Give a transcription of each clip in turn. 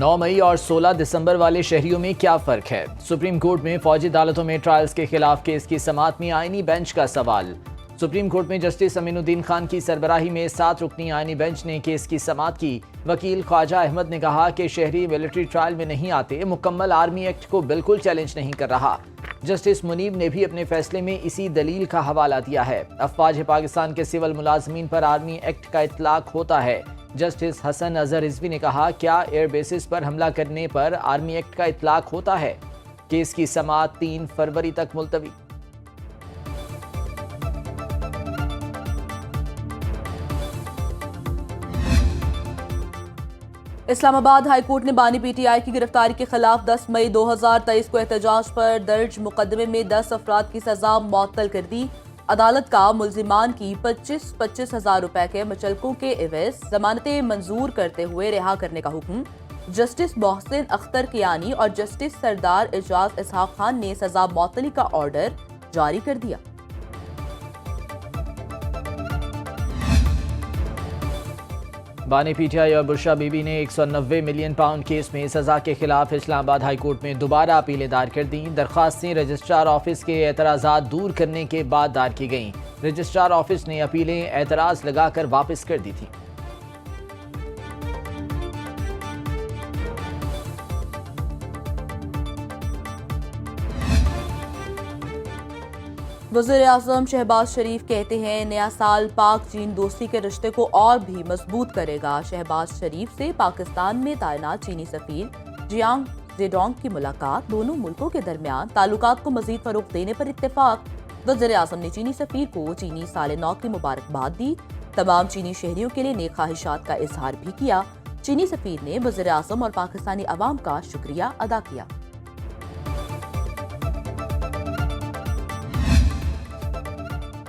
9 मई और 16 दिसंबर वाले शहरियों में क्या फ़र्क है? सुप्रीम कोर्ट में फौजी अदालतों में ट्रायल्स के खिलाफ केस की समाअत में आईनी बेंच का सवाल। सुप्रीम कोर्ट में जस्टिस अमीनुद्दीन खान की सरबराही में 7 रुकनी आईनी बेंच ने केस की समाअत की। वकील ख्वाजा अहमद ने कहा कि शहरी मिलिट्री ट्रायल में नहीं आते, मुकम्मल आर्मी एक्ट को बिल्कुल चैलेंज नहीं कर रहा। जस्टिस मुनीब ने भी अपने फैसले में इसी दलील का हवाला दिया है। अफवाज पाकिस्तान के सिविल मुलाजमीन पर आर्मी एक्ट का इतलाक होता है। जस्टिस हसन अजहर रिजवी ने कहा, क्या एयर बेसिस पर हमला करने पर आर्मी एक्ट का इतलाक होता है? केस की समाअत 3 फरवरी तक मुलतवी। इस्लामाबाद हाई कोर्ट ने बानी पीटीआई की गिरफ्तारी के खिलाफ 10 मई 2023 को एहतजाज पर दर्ज मुकदमे में 10 अफराद की सजा मुअत्तल कर दी। अदालत का मुल्जिमान की 25-25 हजार रुपए के मुचलकों के एवज जमानतें मंजूर करते हुए रिहा करने का हुक्म जस्टिस मोहसिन अख्तर कियानी और जस्टिस सरदार एजाज इसहाक खान ने सजा मुअत्तली का ऑर्डर जारी कर दिया। बानी पीटीआई और बुशरा बीबी ने 190 मिलियन पाउंड केस में सजा के खिलाफ इस्लामाबाद हाई कोर्ट में दोबारा अपीलें दायर कर दी। दरख्वास्तें रजिस्ट्रार ऑफिस के एतराज़ात दूर करने के बाद दायर की गईं। रजिस्ट्रार ऑफिस ने अपीलें एतराज़ लगाकर वापस कर दी थी। वज़ीर आज़म शहबाज शरीफ कहते हैं, नया साल पाक चीन दोस्ती के रिश्ते को और भी मजबूत करेगा। शहबाज शरीफ से पाकिस्तान में तैनात चीनी सफीर जियांग जेडोंग की मुलाकात, दोनों मुल्कों के दरमियान ताल्लुकात को मजीद फरोग देने पर इत्तेफाक। वज़ीर आज़म ने चीनी सफीर को चीनी साल नौ की मुबारकबाद दी। तमाम चीनी शहरियों के लिए नेक ख्वाहिशात का इजहार भी किया। चीनी सफीर ने वज़ीर आज़म और पाकिस्तानी अवाम का शुक्रिया अदा किया।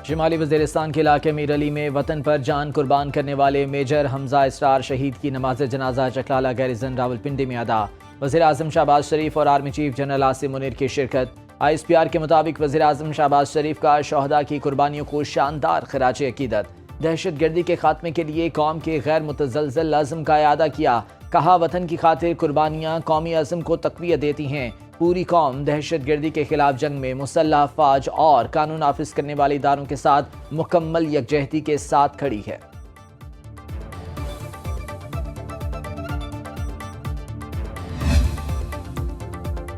शिमाली वज़ीरिस्तान के इलाके मीर अली में वतन पर जान कुर्बान करने वाले मेजर हमजा इसरार शहीद की नमाज जनाजा चकलाला गैरिजन रावलपिंडी में अदा। वज़ीर आज़म शहबाज शरीफ और army chief general Asim Munir की शिरकत। ISPR के मुताबिक वज़ीर आज़म शहबाज शरीफ का शहदा की कुर्बानियों को शानदार खिराज अकीदत। दहशत गर्दी के खात्मे के लिए कौम के गैर मुतज़लज़ल अज़्म का इयादा किया। कहा, वतन की खातिर कुर्बानियाँ कौमी अज़्म को तक़वियत देती हैं। पूरी कौम दहशत गर्दी के खिलाफ जंग में मुसल्लह अफवाज और कानून नाफिज करने वाले इदारों के साथ मुकम्मल यकजहती के साथ खड़ी है।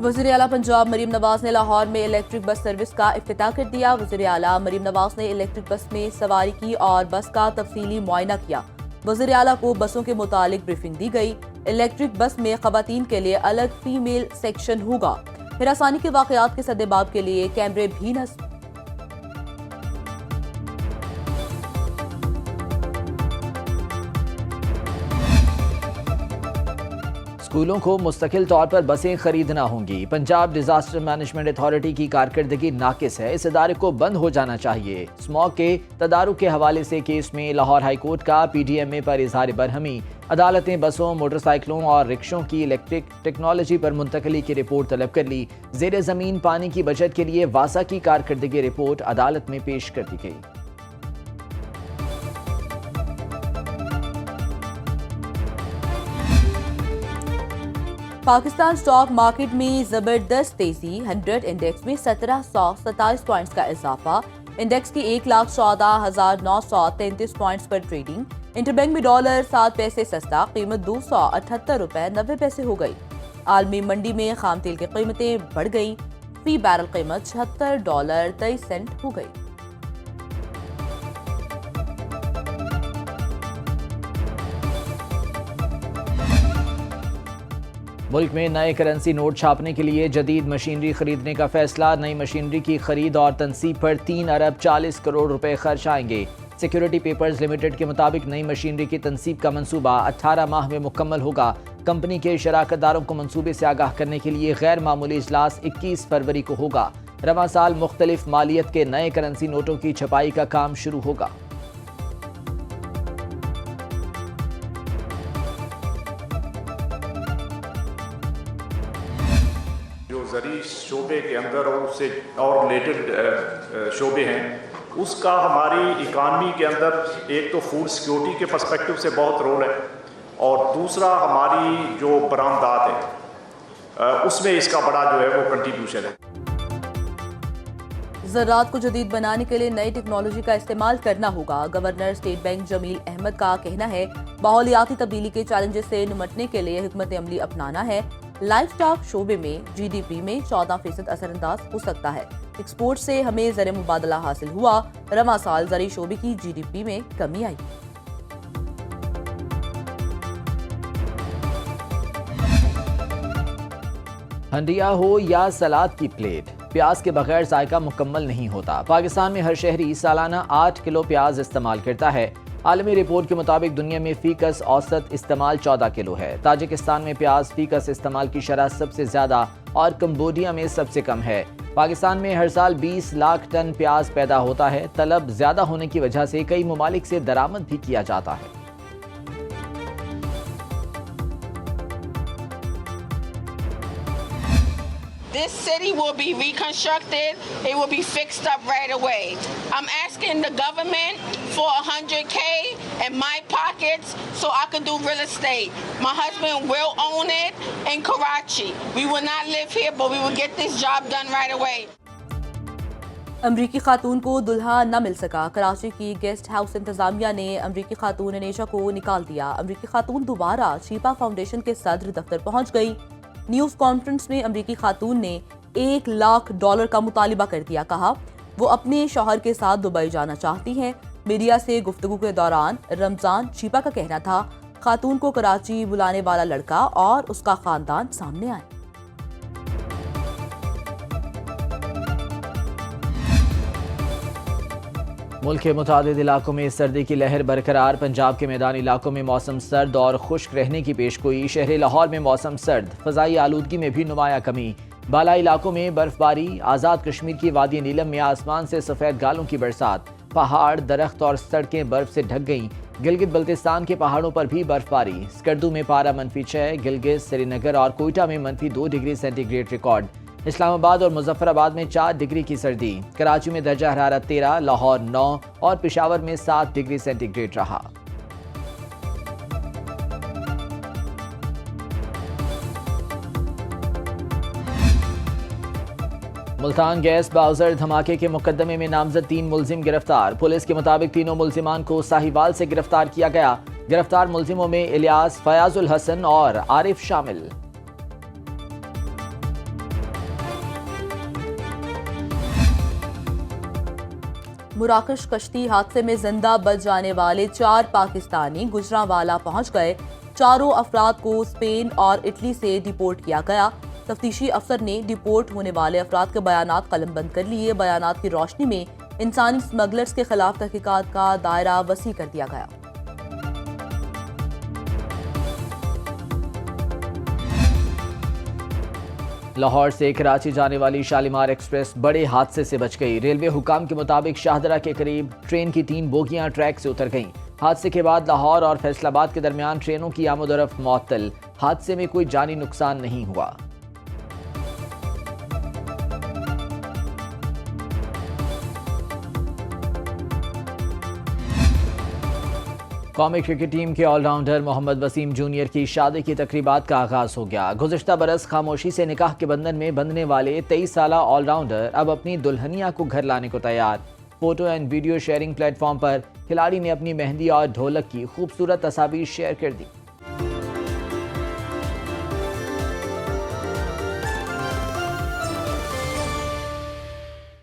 वज़ीर आला पंजाब मरीम नवाज ने लाहौर में इलेक्ट्रिक बस सर्विस का इफ्तिताह कर दिया। वज़ीर आला मरीम नवाज ने इलेक्ट्रिक बस में सवारी की और बस का तफसीली मुआयना किया। वज़ीर आला को बसों के मुतालिक ब्रीफिंग दी गई। इलेक्ट्रिक बस में ख़वातीन के लिए अलग फीमेल सेक्शन होगा। हिरासानी के वाक़यात के सद्देबाब के लिए कैमरे भी नस्ब। स्कूलों को मुस्तकिल तौर पर बसें खरीदना होंगी। पंजाब डिजास्टर मैनेजमेंट अथॉरिटी की कारकर्दगी नाकिस है, इस इदारे को बंद हो जाना चाहिए। स्मॉग के तदारुक के हवाले से केस में लाहौर हाई कोर्ट का PDMA पर इजहार बरहमी। अदालतें बसों, मोटरसाइकिलों और रिक्शों की इलेक्ट्रिक टेक्नोलॉजी पर मुंतकली की रिपोर्ट तलब कर ली। ज़ेर ज़मीन पानी की बचत के लिए वासा की कारकर्दगी रिपोर्ट अदालत में पेश कर दी गई। पाकिस्तान स्टॉक मार्केट में जबरदस्त तेजी। 100 इंडेक्स में 1727 पॉइंट्स का इजाफा। इंडेक्स की 1,14,933 पॉइंट्स पर ट्रेडिंग। इंटरबैंक में डॉलर 7 पैसे सस्ता, कीमत 278 रुपए 90 पैसे हो गई। आलमी मंडी में खाम तेल की कीमतें बढ़ गई। फी बैरल कीमत $76.23 हो गई। मुल्क में नए करेंसी नोट छापने के लिए जदीद मशीनरी खरीदने का फैसला। नई मशीनरी की खरीद और तनसीब पर 3 अरब 40 करोड़ रुपए खर्च आएंगे। सिक्योरिटी पेपर्स लिमिटेड के मुताबिक नई मशीनरी की तनसीब का मंसूबा 18 माह में मुकम्मल होगा। कंपनी के शराकतदारों को मंसूबे से आगाह करने के लिए गैर मामूली इजलास 21 फरवरी को होगा। रवा साल मुख्तलिफ मालियत के नए करेंसी नोटों की छपाई का काम शुरू होगा। ज़री शोबे के अंदर और उससे और रिलेटेड शोबे हैं, उसका हमारी इकानमी के अंदर एक तो फूड सिक्योरिटी के पर्सपेक्टिव से बहुत रोल है और दूसरा हमारी जो बरामदात है उसमें इसका बड़ा जो है वो कंट्रीब्यूशन है। ज़राअत को जदीद बनाने के लिए नई टेक्नोलॉजी का इस्तेमाल करना होगा। Governor state bank Jamil Ahmed का कहना है माहौलियाती तब्दीली के चैलेंजेस से निपटने के लिए हिकमत अमली अपनाना है। लाइफ स्टॉक शोबे में GDP में 14% असरअंदाज हो सकता है। एक्सपोर्ट से हमें ज़र मुबादला हासिल हुआ। रवा साल ज़री शोबे की GDP में कमी आई। हंडिया हो या सलाद की प्लेट, प्याज के बगैर जायका मुकम्मल नहीं होता। पाकिस्तान में हर शहरी सालाना 8 किलो प्याज इस्तेमाल करता है। आलमी रिपोर्ट के मुताबिक दुनिया में फीकस औसत इस्तेमाल 14 किलो है। ताजिकिस्तान में प्याज फीकस इस्तेमाल की शरह सबसे ज्यादा और कंबोडिया में सबसे कम है। पाकिस्तान में हर साल 20 लाख टन प्याज पैदा होता है। तलब ज्यादा होने की वजह से कई ममालिक से दरामद भी किया जाता है। This city will be reconstructed. It will be fixed up right away. I'm asking the government for 100K in my pockets so I can do real estate. My husband will own it in Karachi. We will not live here, but we will get this job done right away. अमरीकी खातून को दुल्हा न मिल सका। कराची की guest house इंतजामिया ने अमरीकी खातून नेशा को निकाल दिया। अमरीकी खातून दोबारा शीपा फाउंडेशन के सदर दफ्तर पहुंच गई। न्यूज़ कॉन्फ्रेंस में अमरीकी खातून ने $1 लाख का मुतालिबा कर दिया। कहा वो अपने शौहर के साथ दुबई जाना चाहती हैं। मीडिया से गुफ्तगू के दौरान रमजान शीपा का कहना था खातून को कराची बुलाने वाला लड़का और उसका खानदान सामने आए। मुल्क के मुतादिद इलाकों में सर्दी की लहर बरकरार। पंजाब के मैदानी इलाकों में मौसम सर्द और खुश्क रहने की पेशगोई। शहर लाहौर में मौसम सर्द, फ़ज़ाई आलूदगी में भी नुमाया कमी। बालाई इलाकों में बर्फबारी। आज़ाद कश्मीर की वादी नीलम में आसमान से सफ़ेद गालों की बरसात। पहाड़, दरख्त और सड़कें बर्फ से ढक गईं। गिलगित बल्तिस्तान के पहाड़ों पर भी बर्फबारी। स्कर्दू में पारा -6, गिलगित, श्रीनगर और कोयटा में -2 डिग्री सेंटीग्रेड रिकॉर्ड। इस्लामाबाद और मुजफ्फराबाद में 4 डिग्री की सर्दी। कराची में दर्जा हरारत 13, लाहौर 9 और पेशावर में 7 डिग्री सेंटीग्रेड रहा। मुल्तान गैस बाउजर धमाके के मुकदमे में नामजद 3 मुलजिम गिरफ्तार। पुलिस के मुताबिक तीनों मुलजिमान को साहिवाल से गिरफ्तार किया गया। गिरफ्तार मुलजिमों में इलियास, फयाजुल हसन और आरिफ शामिल। मुराकश कश्ती हादसे में जिंदा बच जाने वाले 4 पाकिस्तानी गुजरांवाला पहुंच गए। चारों अफराद को स्पेन और इटली से डिपोर्ट किया गया। तफ्तीशी अफसर ने डिपोर्ट होने वाले अफराद के बयानात कलमबंद कर लिए। बयानात की रोशनी में इंसानी स्मगलर्स के खिलाफ तहकीकात का दायरा वसी कर दिया गया। लाहौर से कराची जाने वाली शालीमार एक्सप्रेस बड़े हादसे से बच गई। रेलवे हुकाम के मुताबिक शाहदरा के करीब ट्रेन की 3 बोगियां ट्रैक से उतर गईं। हादसे के बाद लाहौर और फैसलाबाद के दरमियान ट्रेनों की आमदोरफ्त मुअत्तल। हादसे में कोई जानी नुकसान नहीं हुआ। कौमी क्रिकेट टीम के ऑलराउंडर मोहम्मद वसीम जूनियर की शादी की तकरीबात का आगाज हो गया। गुज़िश्ता बरस खामोशी से निकाह के बंधन में बंधने वाले 23 साला ऑलराउंडर अब अपनी दुल्हनिया को घर लाने को तैयार। Photo and video sharing platform पर खिलाड़ी ने अपनी मेहंदी और ढोलक की खूबसूरत तस्वीर शेयर कर दी।